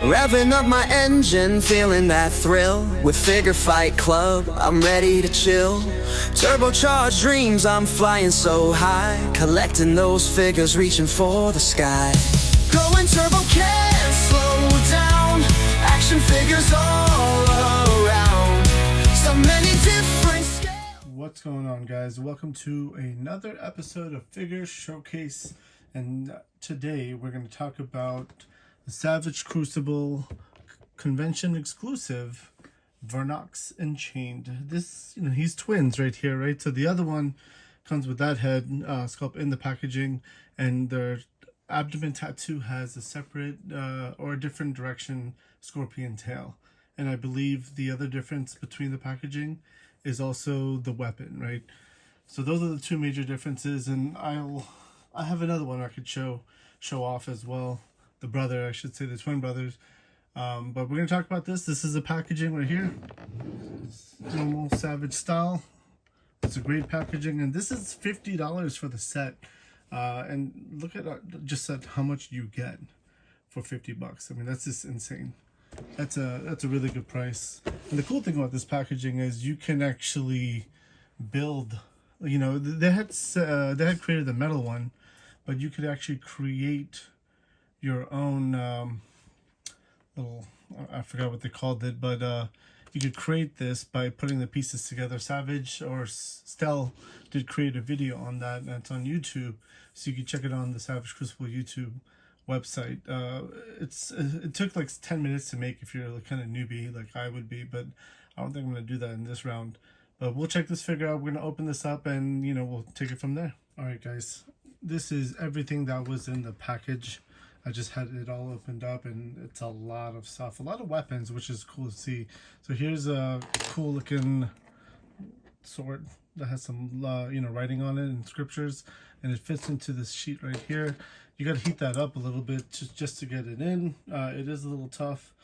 Revving up my engine, feeling that thrill. With Figure Fight Club, I'm ready to chill. Turbocharged dreams, I'm flying so high. Collecting those figures, reaching for the sky. Going turbo, can't slow down. Action figures all around. So many different scales. What's going on, guys? Welcome to another episode of Figure Showcase. And today we're going to talk about the Savage Crucible convention exclusive Varnoks Unchained. This, he's twins right here, right? So the other one comes with that head sculpt in the packaging, and their abdomen tattoo has a separate or a different direction scorpion tail. And I believe the other difference between the packaging is also the weapon, right? So those are the two major differences, and I have another one I could show off as well. The brother, I should say, the twin brothers. But we're going to talk about this. This is the packaging right here. It's normal Savage style. It's a great packaging, and this is $50 for the set. And look at just at how much you get for $50. I mean, that's just insane. That's a really good price. And the cool thing about this packaging is you can actually build. They had created the metal one, but you could actually create your own little, I forgot what they called it, but you could create this by putting the pieces together. Savage or Stel did create a video on that, and it's on YouTube, so you can check it on the Savage Crucible YouTube website. It took like 10 minutes to make if you're kind of newbie like I would be, but I don't think I'm going to do that in this round. But we'll check this figure out. We're going to open this up, and we'll take it from there. All right, guys, this is everything that was in the package. I just had it all opened up, and it's a lot of stuff, a lot of weapons, which is cool to see. So here's a cool looking sword that has some writing on it and scriptures, and it fits into this sheet right here. You got to heat that up a little bit just to get it in. It is a little tough.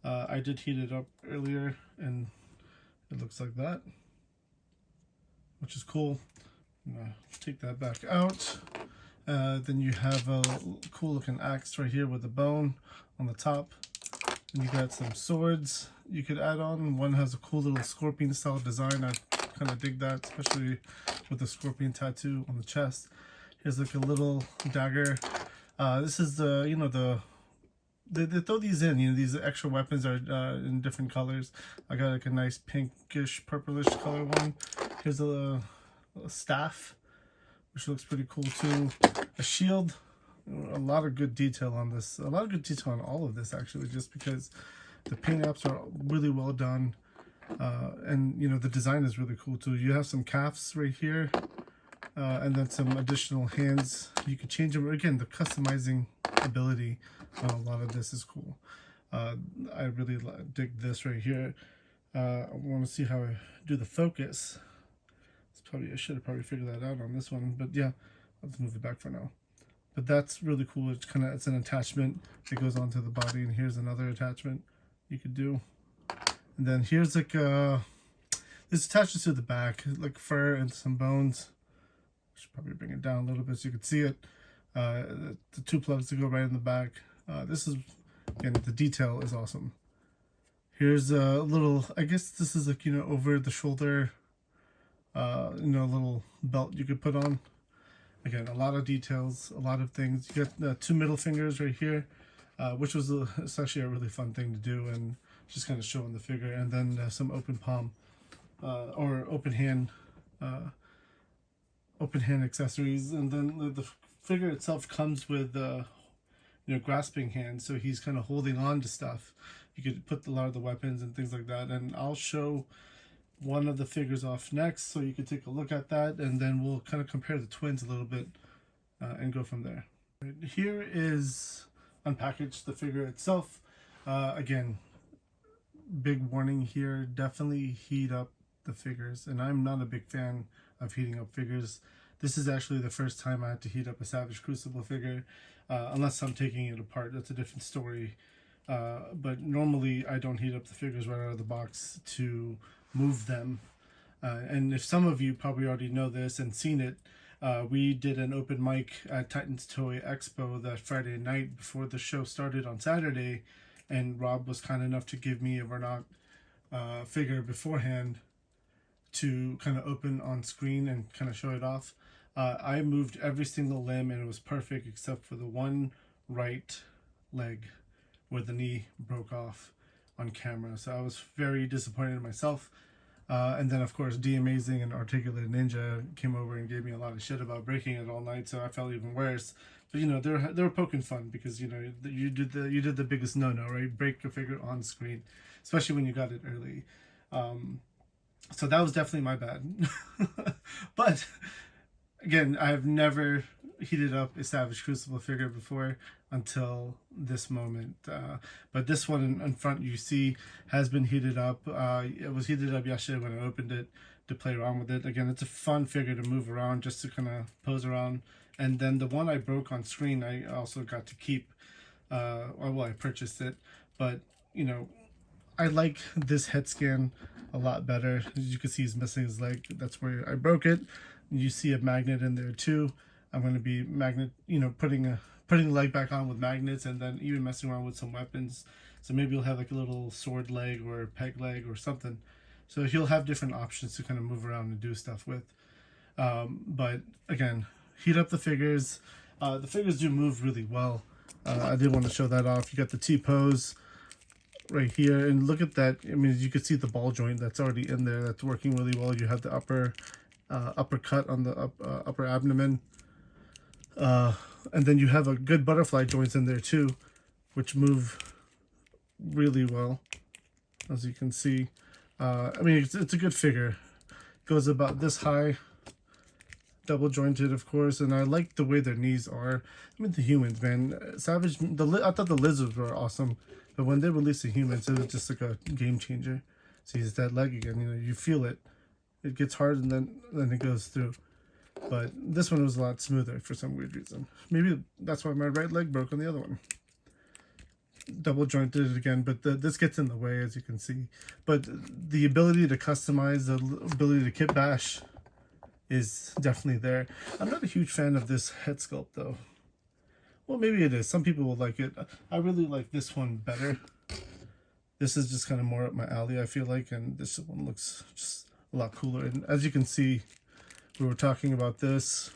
I did heat it up earlier, and it looks like that, which is cool. I'm gonna take that back out. Then you have a cool looking axe right here with a bone on the top. And you got some swords you could add on. One has a cool little scorpion style design. I kind of dig that, especially with the scorpion tattoo on the chest. Here's like a little dagger. This is the, they throw these in, these extra weapons are in different colors. I got like a nice pinkish, purplish color one. Here's a staff, which looks pretty cool too. A shield. A lot of good detail on this. A lot of good detail on all of this, actually, just because the paint apps are really well done. And the design is really cool too. You have some calves right here, and then some additional hands. You can change them. Again, the customizing ability on a lot of this is cool. I really dig this right here. I want to see how I do the focus. I should have probably figured that out on this one, but yeah, let's move it back for now. But that's really cool. It's an attachment that goes onto the body, and here's another attachment you could do. And then here's like this attaches to the back, like fur and some bones. I should probably bring it down a little bit so you can see it. The two plugs to go right in the back. This is, again, the detail is awesome. Here's a little, I guess this is like over the shoulder. Little belt you could put on. Again, a lot of details, a lot of things. You got two middle fingers right here, which was it's actually a really fun thing to do, and just kind of showing the figure. And then some open palm or open hand accessories. And then the figure itself comes with grasping hands, so he's kind of holding on to stuff. You could put a lot of the weapons and things like that, and I'll show one of the figures off next, so you can take a look at that, and then we'll kind of compare the twins a little bit and go from there. Here is unpackaged the figure itself. Again, big warning here, definitely heat up the figures, and I'm not a big fan of heating up figures. This is actually the first time I had to heat up a Savage Crucible figure, unless I'm taking it apart. That's a different story. But normally I don't heat up the figures right out of the box to move them. And if some of you probably already know this and seen it, we did an open mic at Titans Toy Expo that Friday night before the show started on Saturday, and Rob was kind enough to give me a Varnoks figure beforehand to kind of open on screen and kind of show it off. I moved every single limb and it was perfect except for the one right leg where the knee broke off on camera. So I was very disappointed in myself. And then of course D Amazing and Articulate Ninja came over and gave me a lot of shit about breaking it all night, so I felt even worse. But you know, they were poking fun because you know you did the biggest no, right? Break your figure on screen, especially when you got it early. So that was definitely my bad. But again, I've never heated up a Savage Crucible figure before until this moment. But this one in front you see has been heated up. It was heated up yesterday when I opened it to play around with it. Again, it's a fun figure to move around, just to kind of pose around. And then the one I broke on screen, I also got to keep. Well, I purchased it, but you know, I like this head scan a lot better. As you can see, he's missing his leg. That's where I broke it. You see a magnet in there too. I'm going to be putting the leg back on with magnets, and then even messing around with some weapons. So maybe you'll have like a little sword leg or a peg leg or something. So he'll have different options to kind of move around and do stuff with. But again, heat up the figures. The figures do move really well. I did want to show that off. You got the T-pose right here, and look at that. I mean, you can see the ball joint that's already in there. That's working really well. You have the upper cut on the upper abdomen. And then you have a good butterfly joints in there too, which move really well, as you can see. I mean, it's a good figure. It goes about this high, double jointed, of course, and I like the way their knees are. I mean, the humans, man, Savage. I thought the lizards were awesome, but when they released the humans, it was just like a game changer. See, it's that leg again. You know, you feel it. It gets hard and then it goes through. But this one was a lot smoother for some weird reason. Maybe that's why my right leg broke on the other one. Double jointed again, but this gets in the way, as you can see. But the ability to customize, the ability to kit bash is definitely there. I'm not a huge fan of this head sculpt though. Well, maybe it is. Some people will like it. I really like this one better. This is just kind of more up my alley, I feel like, and this one looks just a lot cooler. And as you can see, we were talking about this,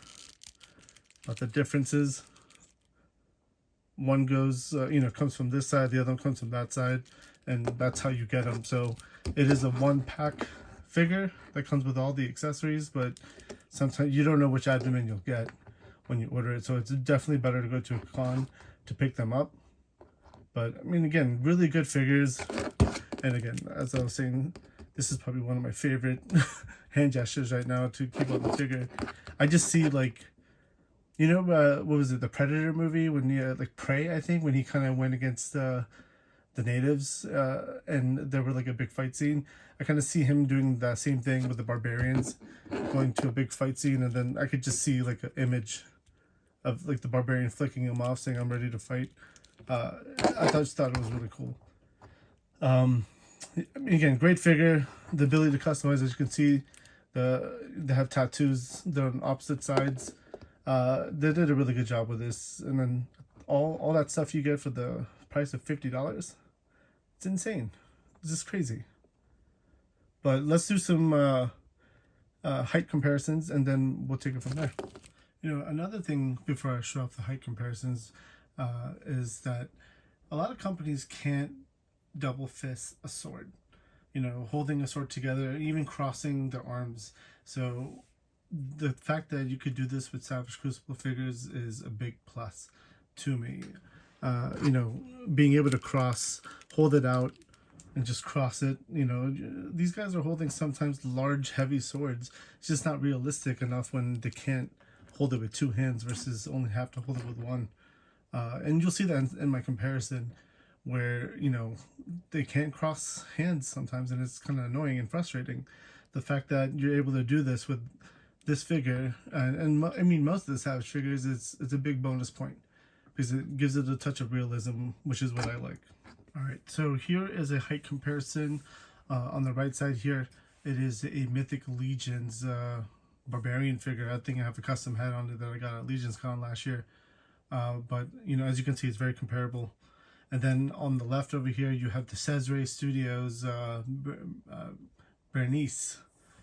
about the differences. One goes, comes from this side, the other one comes from that side, and that's how you get them. So it is a one-pack figure that comes with all the accessories, but sometimes you don't know which abdomen you'll get when you order it. So it's definitely better to go to a con to pick them up. But I mean, again, really good figures. And again, as I was saying, this is probably one of my favorite hand gestures right now to keep on the figure. I just see, like, what was it, the Predator movie, when he like Prey, I think, when he kind of went against the natives, and there were like a big fight scene. I kind of see him doing that same thing with the Barbarians, going to a big fight scene, and then I could just see like an image of like the Barbarian flicking him off, saying, "I'm ready to fight." I just thought it was really cool. I mean, again, great figure. The ability to customize, as you can see, they have tattoos. They're on opposite sides. They did a really good job with this, and then all that stuff you get for the price of $50. It's insane. It's just crazy. But let's do some height comparisons, and then we'll take it from there. Another thing before I show off the height comparisons is that a lot of companies can't double fist a sword. Holding a sword together, even crossing their arms. So the fact that you could do this with Savage Crucible figures is a big plus to me. Being able to hold it out and just cross it. These guys are holding sometimes large, heavy swords. It's just not realistic enough when they can't hold it with two hands versus only have to hold it with one. And you'll see that in my comparison, where they can't cross hands sometimes, and it's kind of annoying and frustrating. The fact that you're able to do this with this figure, and I mean most of the Savage figures, it's a big bonus point because it gives it a touch of realism, which is what I like. All right, so here is a height comparison. On the right side here, it is a Mythic Legions Barbarian figure. I think I have a custom head on it that I got at Legions Con last year. But as you can see, it's very comparable. And then on the left over here, you have the Cesare Studios Bernice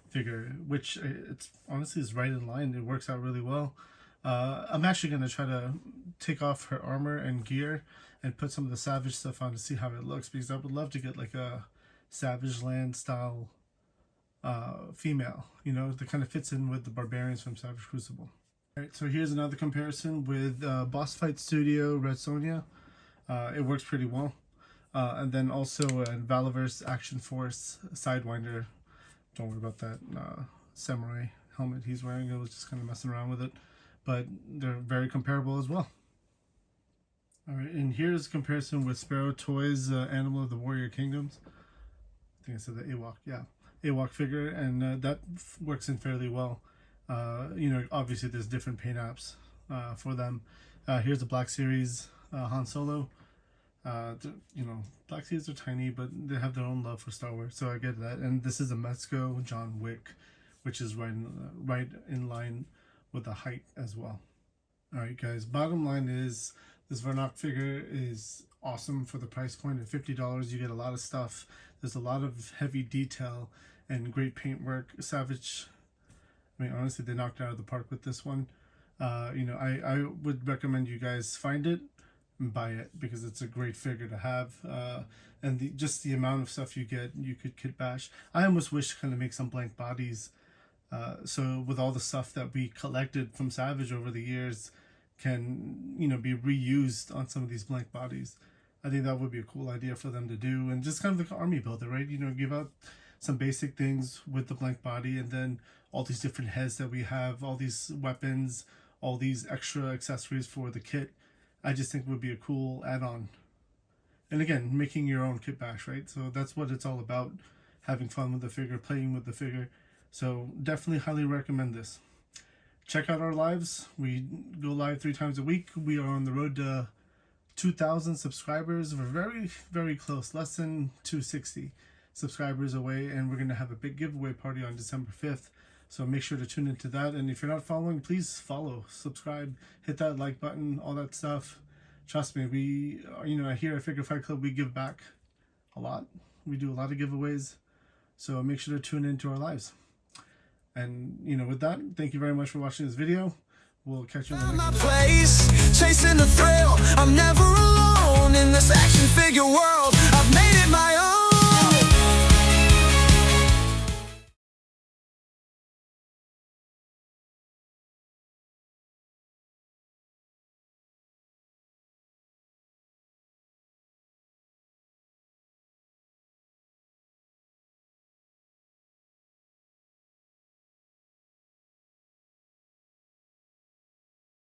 figure, which it's honestly is right in line. It works out really well. I'm actually going to try to take off her armor and gear and put some of the Savage stuff on to see how it looks, because I would love to get like a Savage Land style female, you know, that kind of fits in with the Barbarians from Savage Crucible. Alright, so here's another comparison with Boss Fight Studio Red Sonja. It works pretty well. And then also Valaverse Action Force Sidewinder. Don't worry about that samurai helmet he's wearing. I was just kind of messing around with it. But they're very comparable as well. Alright, and here's a comparison with Sparrow Toys Animal of the Warrior Kingdoms. I think I said the Ewok, yeah. Ewok figure, and that works in fairly well. You know, obviously there's different paint apps for them. Here's the Black Series Han Solo. You know, Black Series are tiny, but they have their own love for Star Wars, so I get that. And this is a Mezco John Wick, which is right in line with the height as well. Alright guys, bottom line is this Varnoks figure is awesome for the price point. At $50 you get a lot of stuff. There's a lot of heavy detail and great paint work. Savage, I mean, honestly, they knocked it out of the park with this one. You know, I would recommend you guys find it and buy it, because it's a great figure to have. And just the amount of stuff you get, you could kit bash. I almost wish to kind of make some blank bodies. So with all the stuff that we collected from Savage over the years can, you know, be reused on some of these blank bodies. I think that would be a cool idea for them to do, and just kind of like an army builder, right? You know, give out some basic things with the blank body, and then all these different heads that we have, all these weapons, all these extra accessories for the kit. I just think would be a cool add-on. And again, making your own kit bash, right? So that's what it's all about, having fun with the figure, playing with the figure. So definitely highly recommend this. Check out our lives. We go live 3 times a week. We are on the road to 2,000 subscribers. We're very, very close, less than 260 subscribers away, and we're going to have a big giveaway party on December 5th. So make sure to tune into that. And if you're not following, please follow, subscribe, hit that like button, all that stuff. Trust me, we, you know, here at Figure Fight Club, we give back a lot. We do a lot of giveaways. So make sure to tune into our lives. And, you know, with that, thank you very much for watching this video. We'll catch you on the next one. Chasing the thrill, I'm never alone in this action figure world.